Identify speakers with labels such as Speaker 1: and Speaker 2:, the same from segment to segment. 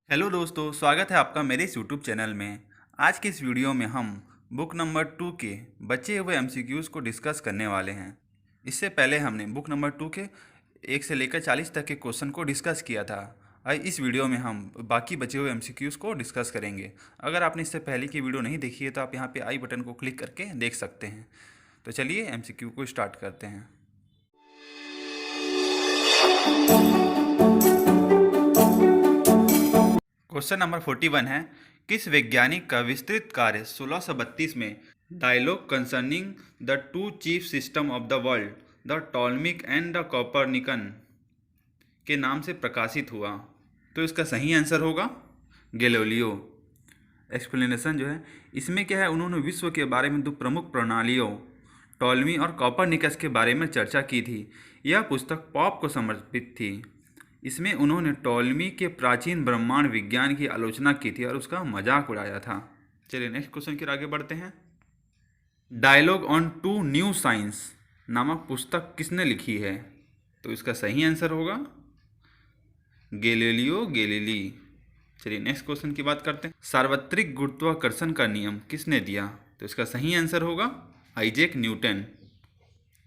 Speaker 1: Hello दोस्तों, स्वागत है आपका मेरे इस यूट्यूब चैनल में। आज की इस वीडियो में हम बुक नंबर 2 के बचे हुए एमसीक्यूज़ को डिस्कस करने वाले हैं। इससे पहले हमने बुक नंबर 2 के 1 से लेकर 40 तक के क्वेश्चन को डिस्कस किया था। आज इस वीडियो में हम बाकी बचे हुए एमसीक्यूज़ को डिस्कस करेंगे। अगर आपने इससे पहले की वीडियो नहीं देखी है तो आप यहाँ पे आई बटन को क्लिक करके देख सकते हैं। तो चलिए एमसीक्यू को स्टार्ट करते हैं। क्वेश्चन नंबर 41 है, किस वैज्ञानिक का विस्तृत कार्य 1632 में dialogue concerning the two chief system of the world, the Ptolemaic and the Copernican के नाम से प्रकाशित हुआ? तो इसका सही आंसर होगा गैलीलियो। एक्सप्लेनेशन जो है इसमें क्या है, उन्होंने विश्व के बारे में दो प्रमुख प्रणालियों टॉलमी और कॉपरनिकस के बारे में चर्चा की थी। यह पुस्तक पॉप को समर्पित थी। इसमें उन्होंने टॉलमी के प्राचीन ब्रह्मांड विज्ञान की आलोचना की थी और उसका मजाक उड़ाया था। चलिए नेक्स्ट क्वेश्चन की आगे बढ़ते हैं। Dialogue on two new science नामक पुस्तक किसने लिखी है? तो इसका सही आंसर होगा गैलीलियो गैलीली। चलिए नेक्स्ट क्वेश्चन की बात करते हैं। सार्वत्रिक गुरुत्वाकर्षण का नियम किसने दिया? तो इसका सही आंसर होगा आइजैक न्यूटन।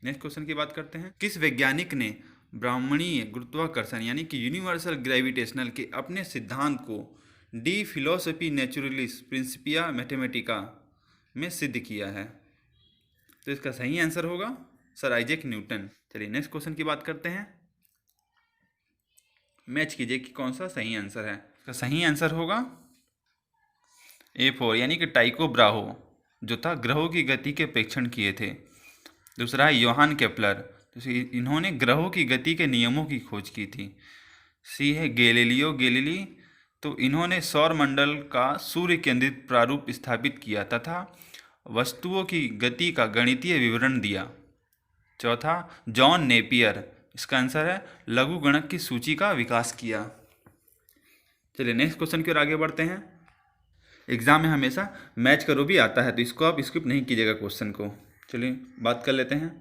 Speaker 1: नेक्स्ट क्वेश्चन की बात करते हैं। किस वैज्ञानिक ने ब्राह्मणीय गुरुत्वाकर्षण यानी कि यूनिवर्सल ग्रेविटेशनल के अपने सिद्धांत को D philosophy naturalis Principia Mathematica में सिद्ध किया है? तो इसका सही आंसर होगा सर आइजैक न्यूटन। चलिए नेक्स्ट क्वेश्चन की बात करते हैं। मैच कीजिए कि कौन सा सही आंसर है। इसका सही आंसर होगा A4 यानी कि टाइको ब्राहो, जो था ग्रहों की गति के प्रेक्षण किए थे। दूसरा है योहान केपलर, तो इन्होंने ग्रहों की गति के नियमों की खोज की थी। सी है गैलीलियो गैलीली, तो इन्होंने सौर मंडल का सूर्य केंद्रित प्रारूप स्थापित किया तथा वस्तुओं की गति का गणितीय विवरण दिया। चौथा जॉन नेपियर, इसका आंसर है लघु गणक की सूची का विकास किया। चलिए नेक्स्ट क्वेश्चन की ओर आगे बढ़ते हैं। एग्जाम में हमेशा मैच करो भी आता है, तो इसको आप स्किप नहीं कीजिएगा क्वेश्चन को। चलिए बात कर लेते हैं।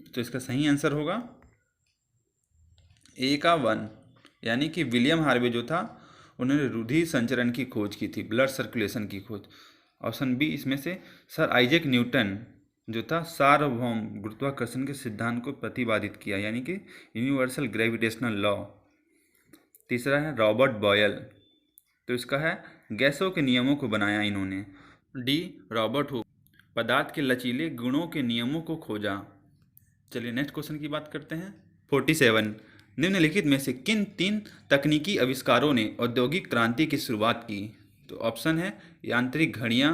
Speaker 1: तो इसका सही आंसर होगा ए का 1 यानी कि विलियम हार्वे जो था उन्होंने रुधिर संचरण की खोज की थी, ब्लड सर्कुलेशन की खोज। ऑप्शन बी इसमें से सर आइजैक न्यूटन जो था सार्वभौम गुरुत्वाकर्षण के सिद्धांत को प्रतिपादित किया यानी कि यूनिवर्सल ग्रेविटेशनल लॉ। तीसरा है रॉबर्ट बॉयल, तो इसका है गैसों के नियमों को बनाया इन्होंने। डी रॉबर्ट हुक, पदार्थ के लचीले गुणों के नियमों को खोजा। चलिए नेक्स्ट क्वेश्चन की बात करते हैं। 47 निम्नलिखित में से किन 3 तकनीकी आविष्कारों ने औद्योगिक क्रांति की शुरुआत की? तो ऑप्शन है यांत्रिक घड़ियाँ,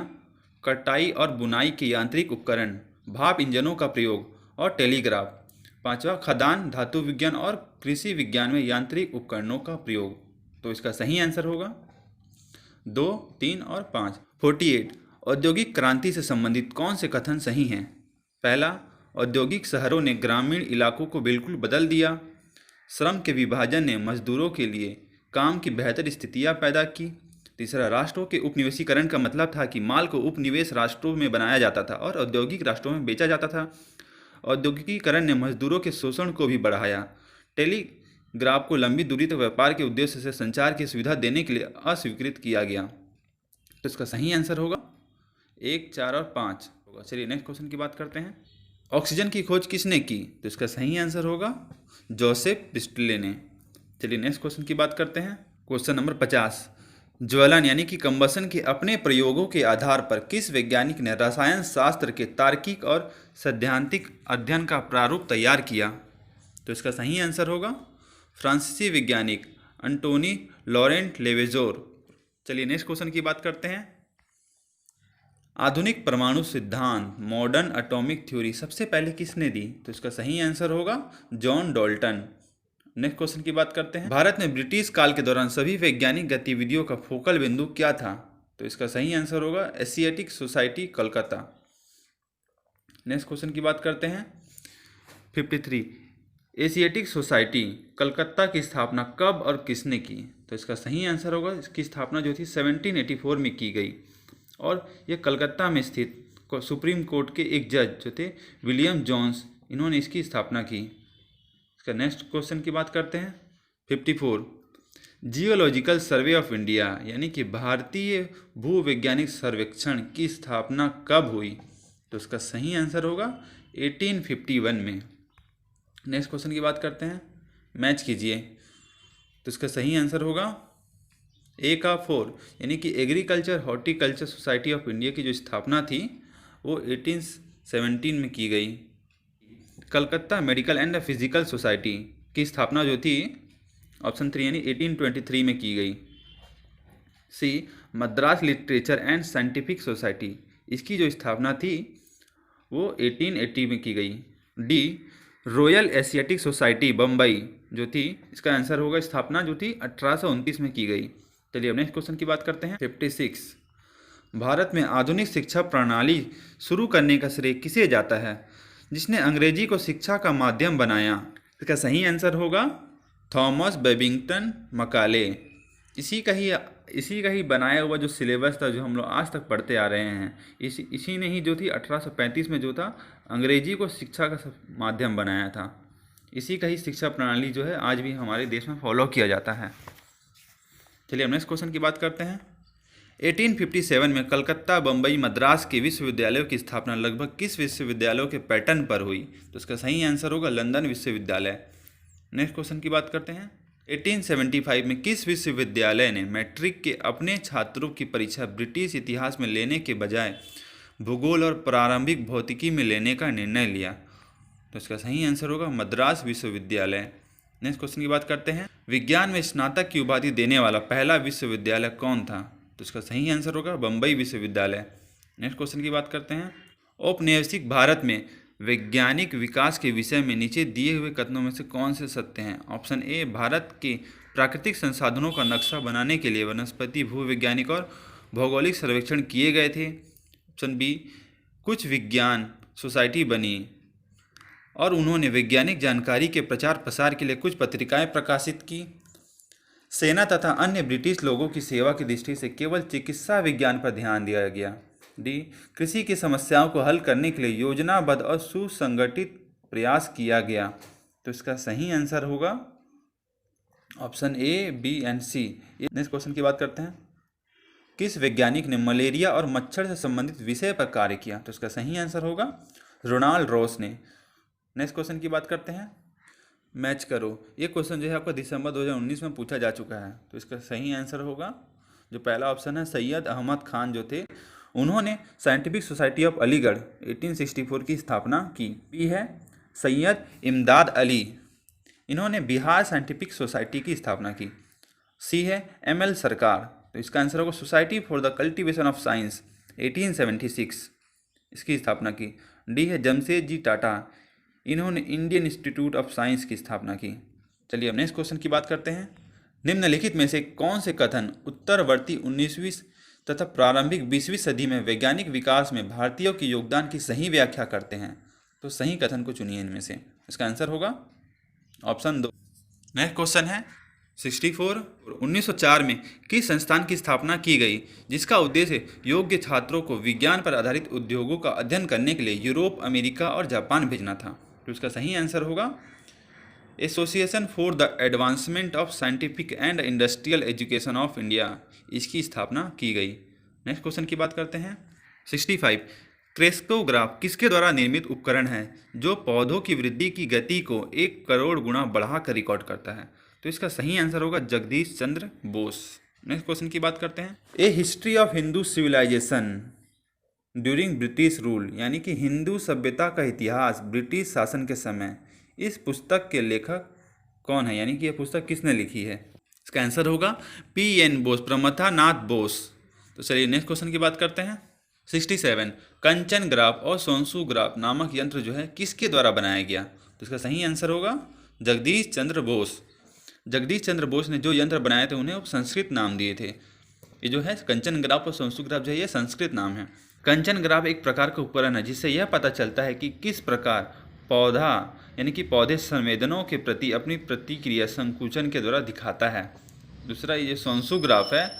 Speaker 1: कटाई और बुनाई के यांत्रिक उपकरण, भाप इंजनों का प्रयोग और टेलीग्राफ। पांचवा खदान धातु विज्ञान और कृषि विज्ञान में यांत्रिक उपकरणों का प्रयोग। तो इसका सही आंसर होगा 2, 3 और 5। 48 औद्योगिक क्रांति से संबंधित कौन से कथन सही हैं? पहला, औद्योगिक शहरों ने ग्रामीण इलाकों को बिल्कुल बदल दिया। श्रम के विभाजन ने मजदूरों के लिए काम की बेहतर स्थितियां पैदा की। तीसरा, राष्ट्रों के उपनिवेशीकरण का मतलब था कि माल को उपनिवेश राष्ट्रों में बनाया जाता था और औद्योगिक राष्ट्रों में बेचा जाता था। औद्योगिकीकरण ने मजदूरों के शोषण को भी बढ़ाया। टेलीग्राफ को लंबी दूरी तक व्यापार के उद्देश्य से संचार की सुविधा देने के लिए अस्वीकृत किया गया। तो इसका सही आंसर होगा 1, 4 और 5 होगा। चलिए नेक्स्ट क्वेश्चन की बात करते हैं। ऑक्सीजन की खोज किसने की? तो इसका सही आंसर होगा जोसेफ प्रिस्टले ने। चलिए नेक्स्ट क्वेश्चन की बात करते हैं। क्वेश्चन नंबर 50 ज्वलन यानी कि कंबसन के अपने प्रयोगों के आधार पर किस वैज्ञानिक ने रसायन शास्त्र के तार्किक और सैद्धांतिक अध्ययन का प्रारूप तैयार किया? तो इसका सही आंसर होगा फ्रांसीसी वैज्ञानिक अंटोनी लॉरेंट लेवेजोर। चलिए नेक्स्ट क्वेश्चन की बात करते हैं। आधुनिक परमाणु सिद्धांत मॉडर्न एटॉमिक थ्योरी सबसे पहले किसने दी? तो इसका सही आंसर होगा जॉन डाल्टन। नेक्स्ट क्वेश्चन की बात करते हैं। भारत में ब्रिटिश काल के दौरान सभी वैज्ञानिक गतिविधियों का फोकल बिंदु क्या था? तो इसका सही आंसर होगा Asiatic society Calcutta. Next question की बात करते हैं। 53 एशियाटिक सोसाइटी कलकत्ता की स्थापना कब और किसने की? तो इसका सही आंसर होगा इसकी स्थापना जो थी 1784 में की गई और ये कलकत्ता में स्थित सुप्रीम कोर्ट के एक जज जो थे विलियम जोन्स, इन्होंने इसकी स्थापना की। इसका नेक्स्ट क्वेश्चन की बात करते हैं। 54 जियोलॉजिकल सर्वे ऑफ इंडिया यानी कि भारतीय भूवैज्ञानिक सर्वेक्षण की स्थापना कब हुई? तो इसका सही आंसर होगा 1851 में। नेक्स्ट क्वेश्चन की बात करते हैं, मैच कीजिए। तो इसका सही आंसर होगा ए का 4 यानी कि agriculture horticulture society of India की जो स्थापना थी वो 1817 में की गई। Calcutta medical and physical society की स्थापना जो थी ऑप्शन 3 यानी 1823 में की गई। C Madras Literature and Scientific Society, इसकी जो स्थापना थी वो 1880 में की गई। D Royal Asiatic Society Bombay जो थी, इसका आंसर होगा स्थापना जो थी 1829 में की गई। चलिए अब नेक्स्ट क्वेश्चन की बात करते हैं। 56 भारत में आधुनिक शिक्षा प्रणाली शुरू करने का श्रेय किसे जाता है जिसने अंग्रेजी को शिक्षा का माध्यम बनाया? इसका सही आंसर होगा थॉमस बेबिंगटन मकाले। इसी का ही बनाया हुआ जो सिलेबस था जो हम लोग आज तक पढ़ते आ रहे हैं, इसी ने ही जो थी 1835 में जो था अंग्रेजी को शिक्षा का माध्यम बनाया था। इसी का ही शिक्षा प्रणाली जो है आज भी हमारे देश में फॉलो किया जाता है। चलिए अब नेक्स्ट क्वेश्चन की बात करते हैं। 1857 में कलकत्ता बम्बई मद्रास के विश्वविद्यालयों की स्थापना लगभग किस विश्वविद्यालयों के पैटर्न पर हुई? तो इसका सही आंसर होगा लंदन विश्वविद्यालय। नेक्स्ट क्वेश्चन की बात करते हैं। 1875 में किस विश्वविद्यालय ने मैट्रिक के अपने छात्रों की परीक्षा ब्रिटिश इतिहास में लेने के बजाय भूगोल और प्रारंभिक भौतिकी में लेने का निर्णय लिया? तो इसका सही आंसर होगा मद्रास विश्वविद्यालय। नेक्स्ट क्वेश्चन की बात करते हैं। विज्ञान में स्नातक की उपाधि देने वाला पहला विश्वविद्यालय कौन था? तो इसका सही आंसर होगा बम्बई विश्वविद्यालय। नेक्स्ट क्वेश्चन की बात करते हैं। औपनिवेशिक भारत में वैज्ञानिक विकास के विषय में नीचे दिए हुए कथनों में से कौन से सत्य हैं? ऑप्शन ए भारत के प्राकृतिक संसाधनों का नक्शा बनाने के लिए वनस्पति भूवैज्ञानिक और भौगोलिक सर्वेक्षण किए गए थे। ऑप्शन बी कुछ विज्ञान सोसाइटी बनी और उन्होंने वैज्ञानिक जानकारी के प्रचार प्रसार के लिए कुछ पत्रिकाएं प्रकाशित की। सेना तथा अन्य ब्रिटिश लोगों की सेवा की दृष्टि से केवल चिकित्सा विज्ञान पर ध्यान दिया गया। डी कृषि की समस्याओं को हल करने के लिए योजनाबद्ध और सुसंगठित प्रयास किया गया। तो इसका सही आंसर होगा option A B and C. Next question की बात करते हैं। किस वैज्ञानिक ने मलेरिया और मच्छर से संबंधित विषय पर कार्य किया? तो इसका सही आंसर होगा रोनाल्ड रॉस ने। नेक्स्ट क्वेश्चन की बात करते हैं। मैच करो, ये क्वेश्चन जो है आपका दिसंबर 2019 में पूछा जा चुका है। तो इसका सही आंसर होगा जो पहला ऑप्शन है सैयद अहमद खान जो थे, उन्होंने साइंटिफिक सोसाइटी ऑफ अलीगढ़ 1864 की स्थापना की। बी है सैयद इमदाद अली, इन्होंने बिहार साइंटिफिक सोसाइटी की स्थापना की। सी है एम.एल. सरकार, तो इसका आंसर होगा society for the cultivation of science 1876 इसकी स्थापना की। डी है जमशेद जी टाटा, इन्होंने इंडियन इंस्टीट्यूट ऑफ साइंस की स्थापना की। चलिए अब नेक्स्ट क्वेश्चन की बात करते हैं। निम्नलिखित में से कौन से कथन उत्तरवर्ती 19वीं तथा प्रारंभिक 20वीं सदी में वैज्ञानिक विकास में भारतीयों के योगदान की सही व्याख्या करते हैं? तो सही कथन को चुनिए इनमें से। इसका आंसर होगा ऑप्शन 2। नेक्स्ट क्वेश्चन है 64। 1904 में किस संस्थान की स्थापना की गई जिसका उद्देश्य योग्य छात्रों को विज्ञान पर आधारित उद्योगों का अध्ययन करने के लिए यूरोप, अमेरिका और जापान भेजना था? तो इसका सही आंसर होगा association for the advancement of scientific and industrial education of India, इसकी स्थापना की गई। नेक्स्ट क्वेश्चन की बात करते हैं। 65 क्रेस्कोग्राफ किसके द्वारा निर्मित उपकरण है जो पौधों की वृद्धि की गति को 1 करोड़ गुना बढ़ाकर रिकॉर्ड करता है? तो इसका सही आंसर होगा जगदीश चंद्र बोस। नेक्स्ट क्वेश्चन की बात करते हैं। A history of Hindu civilisation during British rule यानी कि हिंदू सभ्यता का इतिहास ब्रिटिश शासन के समय, इस पुस्तक के लेखक कौन है यानी कि यह पुस्तक किसने लिखी है? इसका आंसर होगा P.N. बोस, प्रमथा नाथ बोस। तो चलिए नेक्स्ट क्वेश्चन की बात करते हैं। 67 कंचन ग्राफ और सोनसु ग्राफ नामक यंत्र जो है किसके द्वारा बनाया गया? तो इसका सही आंसर होगा जगदीश चंद्र बोस। जगदीश चंद्र बोस ने जो यंत्र बनाए थे उन्हें संस्कृत नाम दिए थे। ये जो है कंचन ग्राफ और सोनसु ग्राफ जो है ये संस्कृत नाम है। कंचन ग्राफ एक प्रकार का उपकरण है जिससे यह पता चलता है कि किस प्रकार पौधा यानी कि पौधे संवेदनों के प्रति अपनी प्रतिक्रिया संकुचन के द्वारा दिखाता है। दूसरा ये सोनसु ग्राफ है,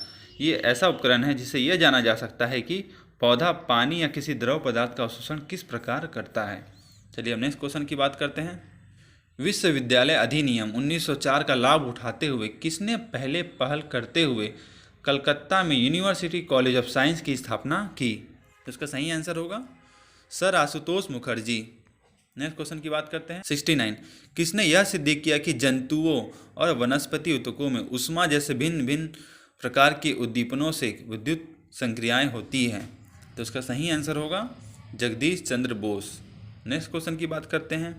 Speaker 1: ये ऐसा उपकरण है जिससे यह जाना जा सकता है कि पौधा पानी या किसी द्रव पदार्थ का अवशोषण किस प्रकार करता है। चलिए अब नेक्स्ट क्वेश्चन की बात करते हैं। विश्वविद्यालय अधिनियम 1904 का लाभ उठाते हुए किसने पहले पहल करते हुए कलकत्ता में यूनिवर्सिटी कॉलेज ऑफ साइंस की स्थापना की? तो इसका सही आंसर होगा sir Ashutosh Mukherjee. Next question की बात करते हैं। 69 किसने यह सिद्ध किया कि जंतुओं और वनस्पति ऊतकों में ऊष्मा जैसे भिन्न भिन्न प्रकार के उद्दीपनों से विद्युत संक्रियाएं होती हैं? तो इसका सही आंसर होगा जगदीश चंद्र बोस। नेक्स्ट क्वेश्चन की बात करते हैं।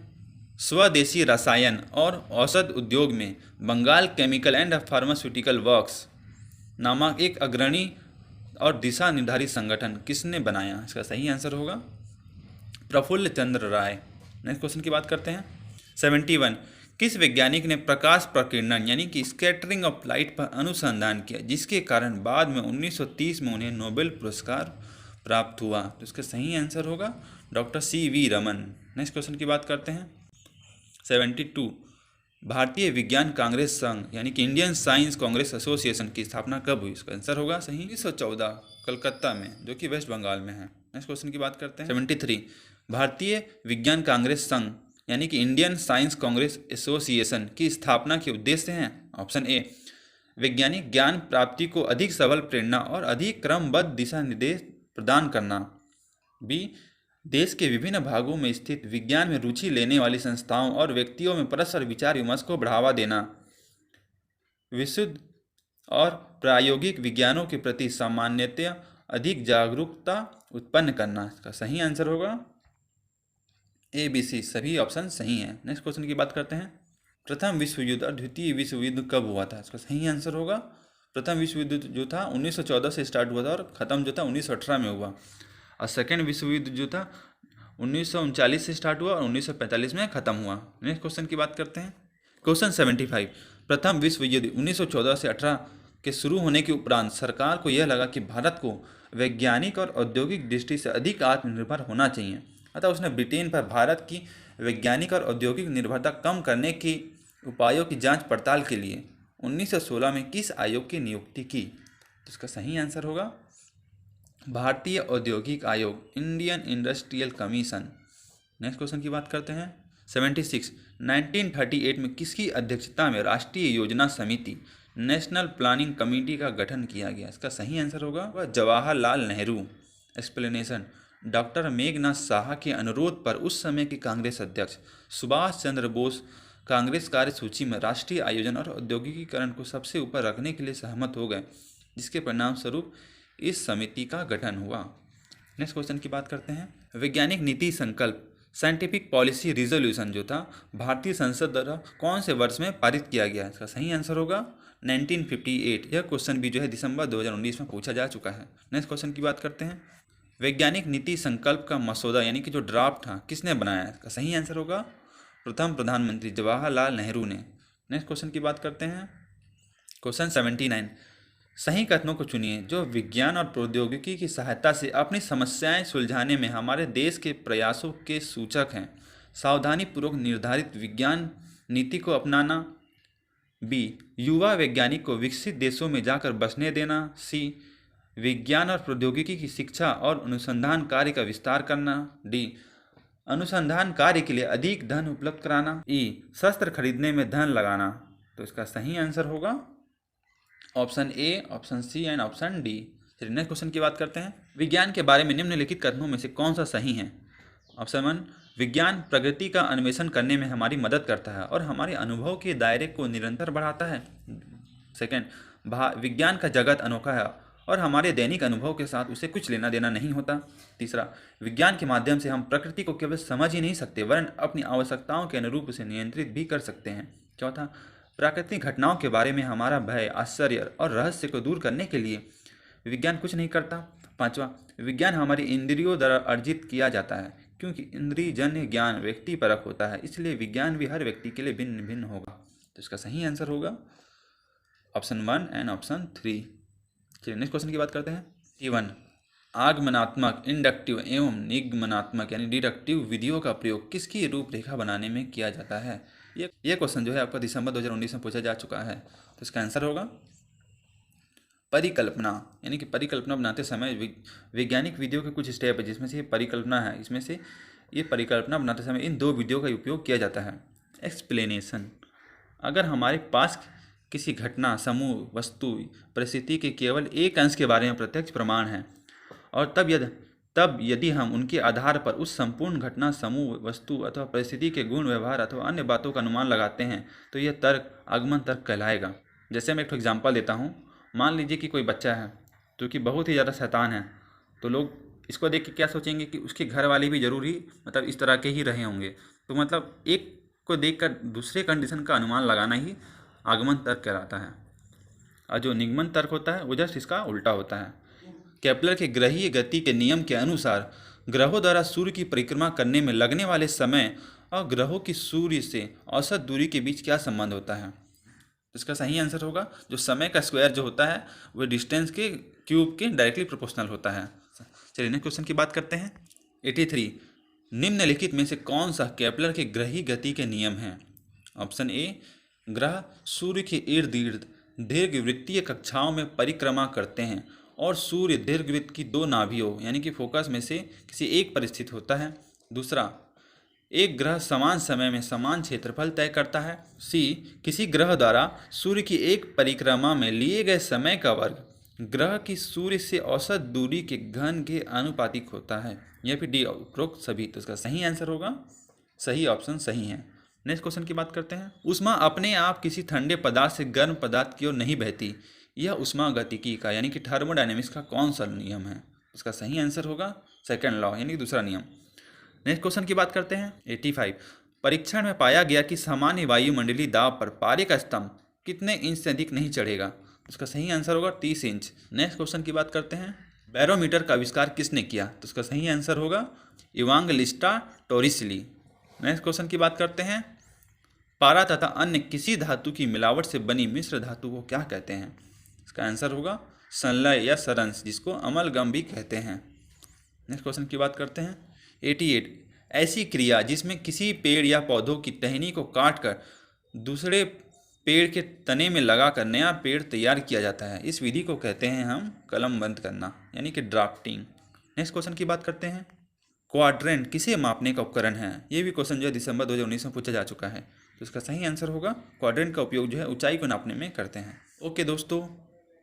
Speaker 1: स्वदेशी रसायन और औषध उद्योग में Bengal chemical and pharmaceutical works नामक एक अग्रणी और दिशा निर्धारित संगठन किसने बनाया? इसका सही आंसर होगा प्रफुल्ल चंद्र राय। नेक्स्ट क्वेश्चन की बात करते हैं। 71 किस वैज्ञानिक ने प्रकाश प्रकीर्णन यानी कि स्कैटरिंग ऑफ लाइट पर अनुसंधान किया, जिसके कारण बाद में 1930 में उन्हें नोबेल पुरस्कार प्राप्त हुआ? तो इसका सही आंसर होगा doctor CV Raman. Next question की बात करते हैं। 72 भारतीय विज्ञान कांग्रेस संघ यानी कि इंडियन साइंस कांग्रेस एसोसिएशन की स्थापना कब हुई? इसका आंसर होगा सही 1914 कलकत्ता में, जो कि वेस्ट बंगाल में है। नेक्स्ट क्वेश्चन की बात करते हैं। 73 भारतीय विज्ञान कांग्रेस संघ यानी कि इंडियन साइंस कांग्रेस एसोसिएशन की स्थापना के उद्देश्य हैं? ऑप्शन ए वैज्ञानिक ज्ञान प्राप्ति को अधिक सबल प्रेरणा और अधिक क्रमबद्ध दिशा निर्देश प्रदान करना। बी देश के विभिन्न भागों में स्थित विज्ञान में रुचि लेने वाली संस्थाओं और व्यक्तियों में परस्पर विचार विमर्श को बढ़ावा देना। विशुद्ध और प्रायोगिक विज्ञानों के प्रति सामान्यतया अधिक जागरूकता उत्पन्न करना। इसका सही आंसर होगा ABC, सभी ऑप्शन सही हैं। नेक्स्ट क्वेश्चन की बात करते हैं। प्रथम विश्व युद्ध और द्वितीय विश्व युद्ध कब हुआ था? इसका सही आंसर होगा प्रथम विश्व युद्ध जो था 1914 से स्टार्ट हुआ था और ख़त्म जो था 1918 में हुआ, और सेकेंड विश्व युद्ध जो था 1939 से स्टार्ट हुआ और 1945 में ख़त्म हुआ। नेक्स्ट क्वेश्चन की बात करते हैं। क्वेश्चन 75 प्रथम विश्व युद्ध 1914 से 18 के शुरू होने के उपरांत सरकार को यह लगा कि भारत को वैज्ञानिक और औद्योगिक दृष्टि से अधिक आत्मनिर्भर होना चाहिए, अतः उसने ब्रिटेन पर भारत की वैज्ञानिक और औद्योगिक निर्भरता कम करने के उपायों की जांच पड़ताल के लिए 1916 में किस आयोग की नियुक्ति की? तो इसका सही आंसर होगा भारतीय औद्योगिक आयोग, Indian industrial commission. Next question की बात करते हैं। 76 1938 में किसकी अध्यक्षता में राष्ट्रीय योजना समिति नेशनल प्लानिंग कमेटी का गठन किया गया? इसका सही आंसर होगा वह जवाहरलाल नेहरू। एक्सप्लेनेशन डॉक्टर मेघनाथ साहा के अनुरोध पर उस समय के कांग्रेस अध्यक्ष सुभाष चंद्र बोस कांग्रेस कार्य सूची में राष्ट्रीय आयोजन और औद्योगिकीकरण को सबसे ऊपर रखने के लिए सहमत हो गए, जिसके परिणाम स्वरूप इस समिति का गठन हुआ। नेक्स्ट क्वेश्चन की बात करते हैं। वैज्ञानिक नीति संकल्प साइंटिफिक पॉलिसी रिजोल्यूशन जो था भारतीय संसद द्वारा कौन से वर्ष में पारित किया गया? इसका सही आंसर होगा 1958। यह क्वेश्चन भी जो है दिसंबर 2019 में पूछा जा चुका है। नेक्स्ट क्वेश्चन की बात करते हैं। वैज्ञानिक नीति संकल्प का मसौदा यानी कि जो ड्राफ्ट था किसने बनाया? इसका सही आंसर होगा प्रथम प्रधानमंत्री जवाहरलाल नेहरू ने। नेक्स्ट क्वेश्चन की बात करते हैं। क्वेश्चन 79 सही कथनों को चुनिए जो विज्ञान और प्रौद्योगिकी की सहायता से अपनी समस्याएं सुलझाने में हमारे देश के प्रयासों के सूचक हैं। सावधानीपूर्वक निर्धारित विज्ञान नीति को अपनाना। बी युवा वैज्ञानिक को विकसित देशों में जाकर बसने देना। सी विज्ञान और प्रौद्योगिकी की शिक्षा और अनुसंधान कार्य का विस्तार करना। डी अनुसंधान कार्य के लिए अधिक धन उपलब्ध कराना। ई शस्त्र खरीदने में धन लगाना। तो इसका सही आंसर होगा option A, option C and option D. चलिए नेक्स्ट क्वेश्चन की बात करते हैं। विज्ञान के बारे में निम्नलिखित कथनों में से कौन सा सही है? ऑप्शन 1 विज्ञान प्रगति का अन्वेषण करने में हमारी मदद करता है और हमारे अनुभव के दायरे को निरंतर बढ़ाता है। सेकेंड विज्ञान का जगत अनोखा है और हमारे दैनिक अनुभव के साथ उसे कुछ लेना देना नहीं होता। तीसरा विज्ञान के माध्यम से हम प्रकृति को केवल समझ ही नहीं सकते वरन अपनी आवश्यकताओं के अनुरूप उसे नियंत्रित भी कर सकते हैं। चौथा प्राकृतिक घटनाओं के बारे में हमारा भय, आश्चर्य और रहस्य को दूर करने के लिए विज्ञान कुछ नहीं करता। पांचवा विज्ञान हमारी इंद्रियों द्वारा अर्जित किया जाता है क्योंकि इंद्रियजन्य ज्ञान व्यक्ति परक होता है, इसलिए विज्ञान भी हर व्यक्ति के लिए भिन्न भिन्न होगा। तो इसका सही आंसर होगा ऑप्शन 1 एंड ऑप्शन 3। चलिए नेक्स्ट क्वेश्चन की बात करते हैं। 1 आगमनात्मक, इंडक्टिव एवं निगमनात्मक यानी डिडक्टिव विधियों का प्रयोग किसकी रूपरेखा बनाने में किया जाता है? ये क्वेश्चन जो है आपका दिसंबर 2019 में पूछा जा चुका है। तो इसका आंसर होगा परिकल्पना, यानी कि परिकल्पना बनाते समय वैज्ञानिक विधियों के कुछ स्टेप है जिसमें से ये परिकल्पना है। इसमें से ये परिकल्पना बनाते समय इन 2 विधियों का उपयोग किया जाता है। एक्सप्लेनेशन। अगर हमारे पास किसी घटना, समूह, वस्तु, परिस्थिति के केवल एक अंश के बारे में प्रत्यक्ष प्रमाण है और तब यदि हम उनके आधार पर उस संपूर्ण घटना, समूह, वस्तु अथवा परिस्थिति के गुण, व्यवहार अथवा अन्य बातों का अनुमान लगाते हैं तो यह तर्क आगमन तर्क कहलाएगा। जैसे मैं एक एग्जांपल देता हूँ। मान लीजिए कि कोई बच्चा है जो कि बहुत ही ज़्यादा शैतान है, तो लोग इसको देख के क्या सोचेंगे कि उसके घर वाले भी जरूरी मतलब इस तरह के ही रहे होंगे। तो मतलब एक को देखकर दूसरे कंडीशन का अनुमान लगाना ही आगमन तर्क कहलाता है। और जो निगमन तर्क होता है वो जस्ट इसका उल्टा होता है। केपलर के ग्रहीय गति के नियम के अनुसार ग्रहों द्वारा सूर्य की परिक्रमा करने में लगने वाले समय और ग्रहों की सूर्य से औसत दूरी के बीच क्या संबंध होता है? तो इसका सही आंसर होगा जो समय का स्क्वायर जो होता है वो डिस्टेंस के क्यूब के डायरेक्टली प्रोपोर्शनल होता है। चलिए नेक्स्ट क्वेश्चन की बात करते हैं। 83 निम्नलिखित में से कौन सा केपलर के ग्रहीय गति के नियम है? ऑप्शन ए, ग्रह सूर्य के इर्द गिर्द दीर्घवृत्तीय कक्षाओं में परिक्रमा करते हैं और सूर्य दीर्घवृत्त की दो नाभियों यानी कि फोकस में से किसी एक पर स्थित होता है। दूसरा, एक ग्रह समान समय में समान क्षेत्रफल तय करता है। सी, किसी ग्रह द्वारा सूर्य की एक परिक्रमा में लिए गए समय का वर्ग ग्रह की सूर्य से औसत दूरी के घन के आनुपातिक होता है। या फिर डी, उपरोक्त सभी। तो इसका सही आंसर होगा, सही ऑप्शन सही है। नेक्स्ट क्वेश्चन की बात करते हैं। ऊष्मा अपने आप किसी ठंडे पदार्थ से गर्म पदार्थ की ओर नहीं बहती। यह ऊष्मा गतिकी का यानी कि थर्मोडायनेमिक्स का कौन सा नियम है? इसका सही आंसर होगा सेकंड लॉ यानी कि दूसरा नियम। नेक्स्ट क्वेश्चन की बात करते हैं। 85 परीक्षण में पाया गया कि सामान्य वायुमंडलीय दाब पर पारे का स्तंभ कितने इंच से अधिक नहीं चढ़ेगा? इसका सही आंसर होगा 30 इंच। नेक्स्ट क्वेश्चन की बात करते हैं। बैरोमीटर का आविष्कार किसने किया? तो इसका सही आंसर होगा इवांगलिस्टा टोरिस्ली। नेक्स्ट क्वेश्चन की बात करते हैं। पारा तथा अन्य किसी धातु की मिलावट से बनी मिश्र धातु को क्या कहते हैं? इसका आंसर होगा संलय या सरंस, जिसको अमलगम भी कहते हैं। नेक्स्ट क्वेश्चन की बात करते हैं। 88 ऐसी क्रिया जिसमें किसी पेड़ या पौधों की टहनी को काटकर दूसरे पेड़ के तने में लगाकर नया पेड़ तैयार किया जाता है, इस विधि को कहते हैं हम कलमबंद करना यानी कि ड्राफ्टिंग। नेक्स्ट क्वेश्चन की बात करते हैं। क्वाड्रेंट किसे मापने का उपकरण है? ये भी क्वेश्चन जो है दिसंबर 2019 में पूछा जा चुका है। तो इसका सही आंसर होगा क्वाड्रेंट का उपयोग जो है ऊंचाई को नापने में करते हैं। ओके दोस्तों,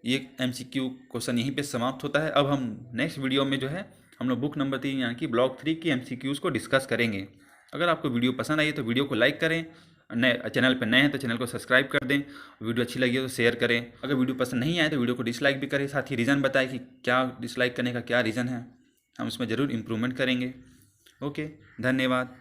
Speaker 1: ये MCQ क्वेश्चन यहीं पे समाप्त होता है। अब हम नेक्स्ट वीडियो में जो है हम लोग बुक नंबर 3 यानी कि ब्लॉक 3 की MCQs को डिस्कस करेंगे। अगर आपको वीडियो पसंद आई तो वीडियो को लाइक करें, नए चैनल पर नए हैं तो चैनल को सब्सक्राइब कर दें, वीडियो अच्छी लगी हो तो शेयर करें। अगर वीडियो पसंद नहीं आए तो वीडियो को डिसलाइक भी करें, साथ ही रीज़न बताएं कि क्या डिसलाइक करने का क्या रीज़न है, हम उसमें ज़रूर इम्प्रूवमेंट करेंगे। ओके, धन्यवाद।